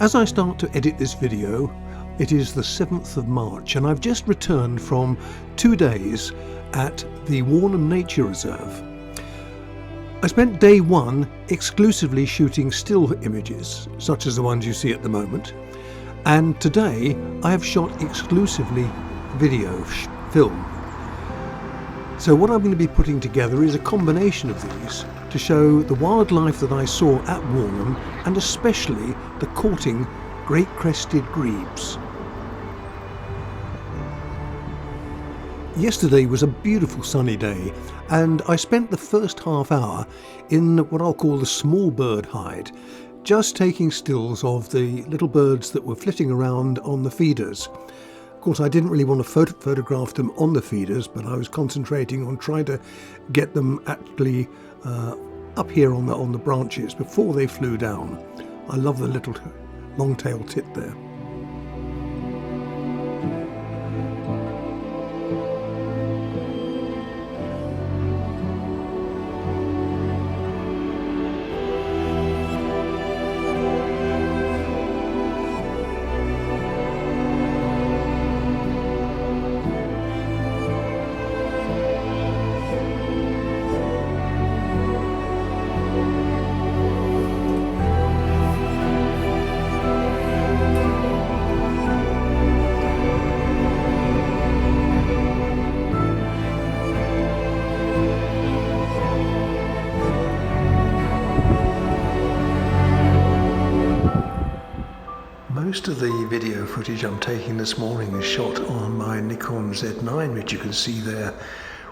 As I start to edit this video, it is the 7th of March and I've just returned from 2 days at the Warnham Nature Reserve. I spent day 1 exclusively shooting still images, such as the ones you see at the moment, and today I have shot exclusively video film. So what I'm going to be putting together is a combination of these to show the wildlife that I saw at Warnham, and especially the courting Great Crested Grebes. Yesterday was a beautiful sunny day, and I spent the first half hour in what I'll call the small bird hide, just taking stills of the little birds that were flitting around on the feeders. Of course, I didn't really want to photograph them on the feeders, but I was concentrating on trying to get them actually up here on the branches before they flew down. I love the little long-tailed tit there. Most of the video footage I'm taking this morning is shot on my Nikon Z9, which you can see there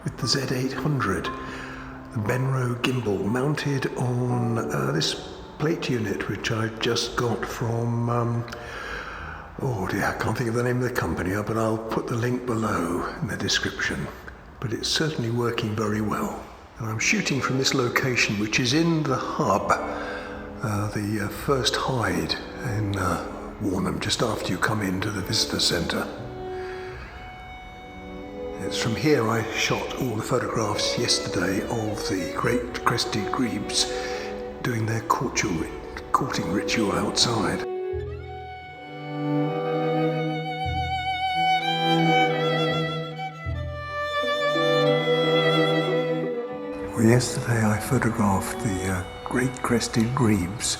with the Z800, the Benro gimbal mounted on this plate unit, which I just got from, oh dear, I can't think of the name of the company, but I'll put the link below in the description. But it's certainly working very well. And I'm shooting from this location, which is in the hub, the first hide in Warnham, just after you come into the visitor centre. It's from here I shot all the photographs yesterday of the Great Crested Grebes doing their courting ritual outside. Well, yesterday I photographed the Great Crested Grebes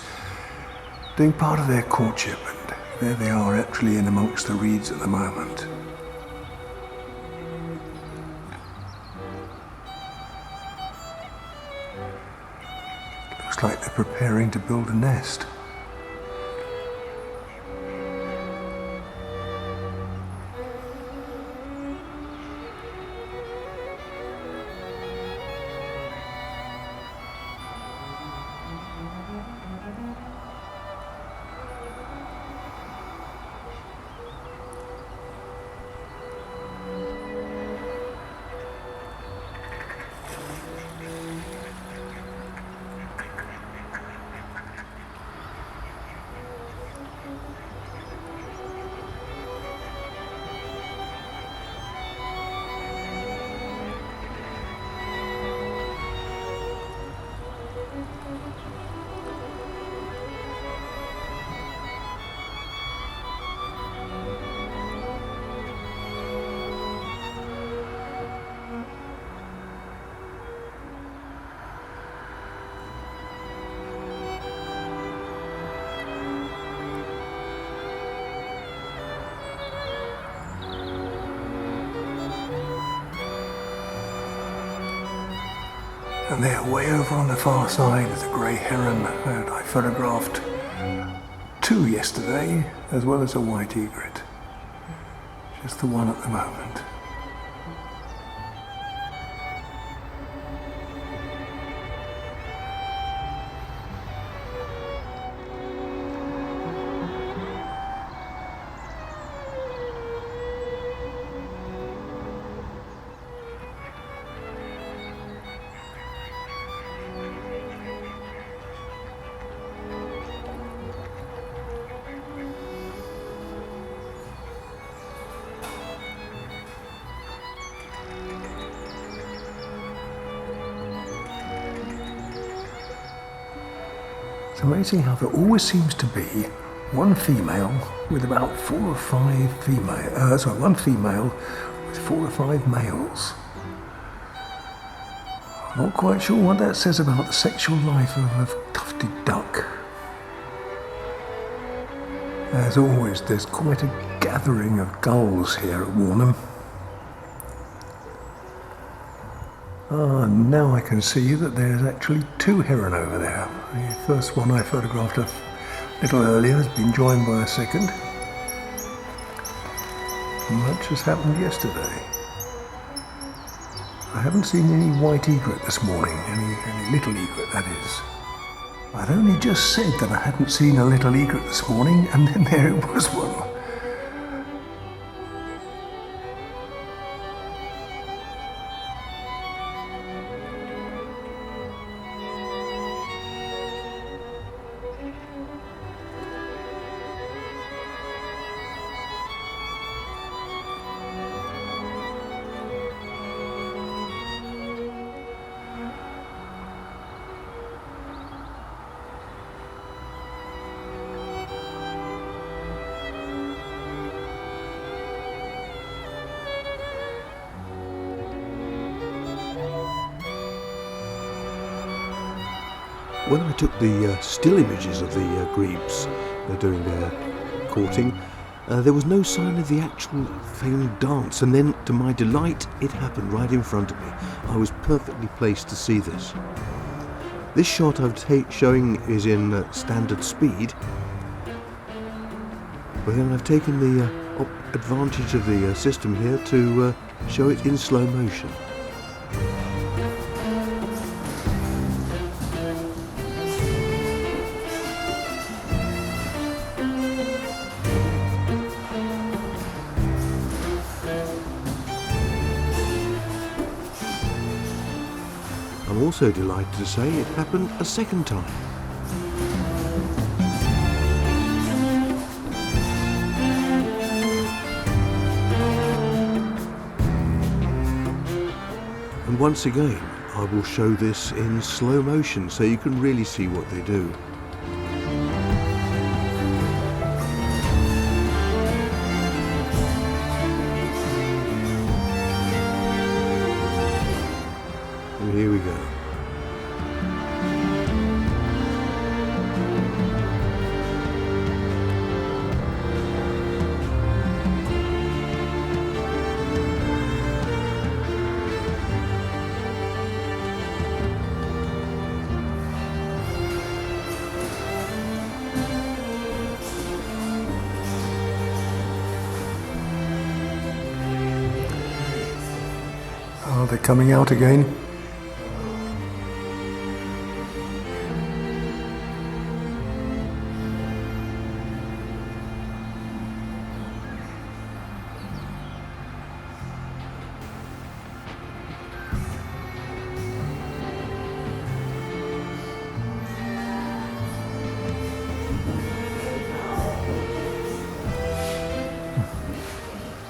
doing part of their courtship, and there they are actually in amongst the reeds at the moment. Looks like they're preparing to build a nest. And they're way over on the far side of the grey heron that I photographed 2 yesterday, as well as a white egret. Just the one at the moment. It's amazing how there always seems to be one female with about 4 or 5 female. One female with 4 or 5 males. I'm not quite sure what that says about the sexual life of a tufted duck. As always, there's quite a gathering of gulls here at Warnham. Now I can see that there's actually 2 heron over there. The first one I photographed a little earlier has been joined by a second. Much has happened yesterday. I haven't seen any white egret this morning, any little egret that is. I'd only just said that I hadn't seen a little egret this morning, and then there it was one. When I took the still images of the Grebes doing their courting, there was no sign of the actual failed dance, and then, to my delight, it happened right in front of me. I was perfectly placed to see this. This shot I'm showing is in standard speed, but then I've taken the advantage of the system here to show it in slow motion. I'm also delighted to say it happened a second time. And once again, I will show this in slow motion so you can really see what they do. And here we go. Are they coming out again?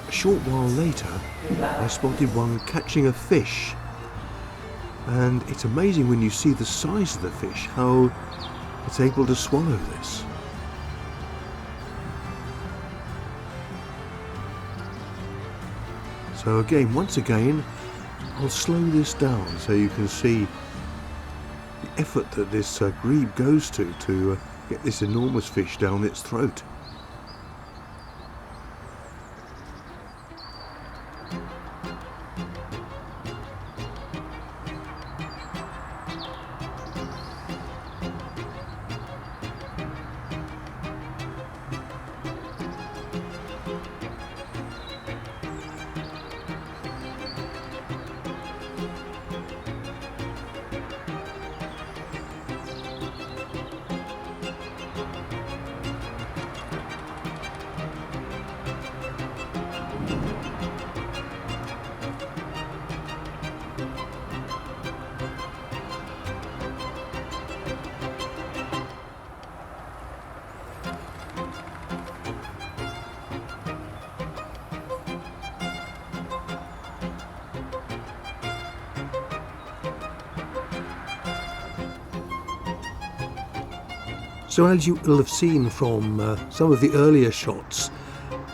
A short while later, I spotted one catching a fish, and it's amazing when you see the size of the fish, how it's able to swallow this. So again, once again, I'll slow this down so you can see the effort that this grebe goes to get this enormous fish down its throat. So as you will have seen from some of the earlier shots,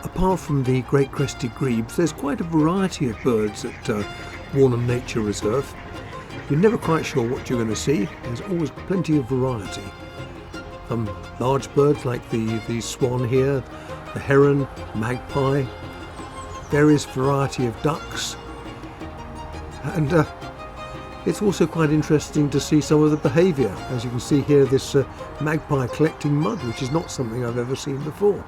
apart from the Great Crested Grebes, there's quite a variety of birds at Warnham Nature Reserve. You're never quite sure what you're going to see. There's always plenty of variety. Large birds like the swan here, the heron, magpie, various variety of ducks, and it's also quite interesting to see some of the behaviour. As you can see here, this magpie collecting mud, which is not something I've ever seen before.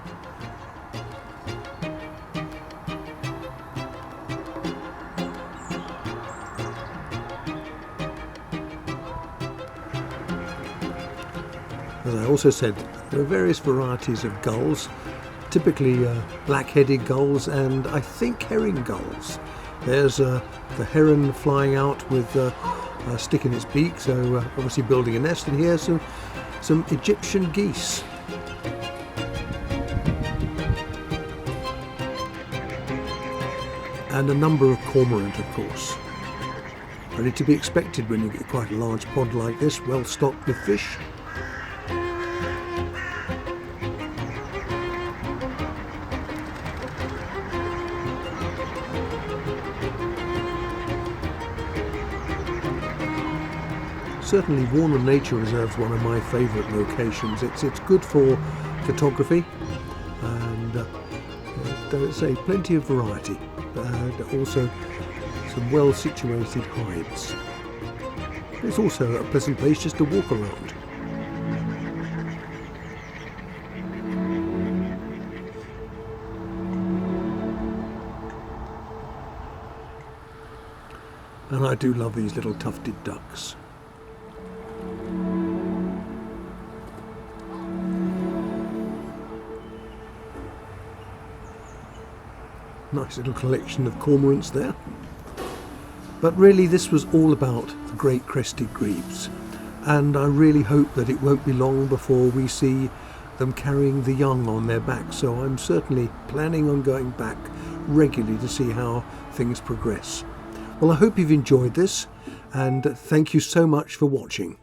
As I also said, there are various varieties of gulls, typically black-headed gulls and I think herring gulls. There's the heron flying out with a stick in its beak, so obviously building a nest, and here's some Egyptian geese. And a number of cormorant, of course. Only to be expected when you get quite a large pond like this, well stocked with fish. Certainly Warnham Nature Reserve is one of my favourite locations. It's good for photography, and there's plenty of variety, and also some well situated hides. It's also a pleasant place just to walk around. And I do love these little tufted ducks. Nice little collection of cormorants there. But really this was all about the Great Crested Grebes, and I really hope that it won't be long before we see them carrying the young on their backs, so I'm certainly planning on going back regularly to see how things progress. Well, I hope you've enjoyed this, and thank you so much for watching.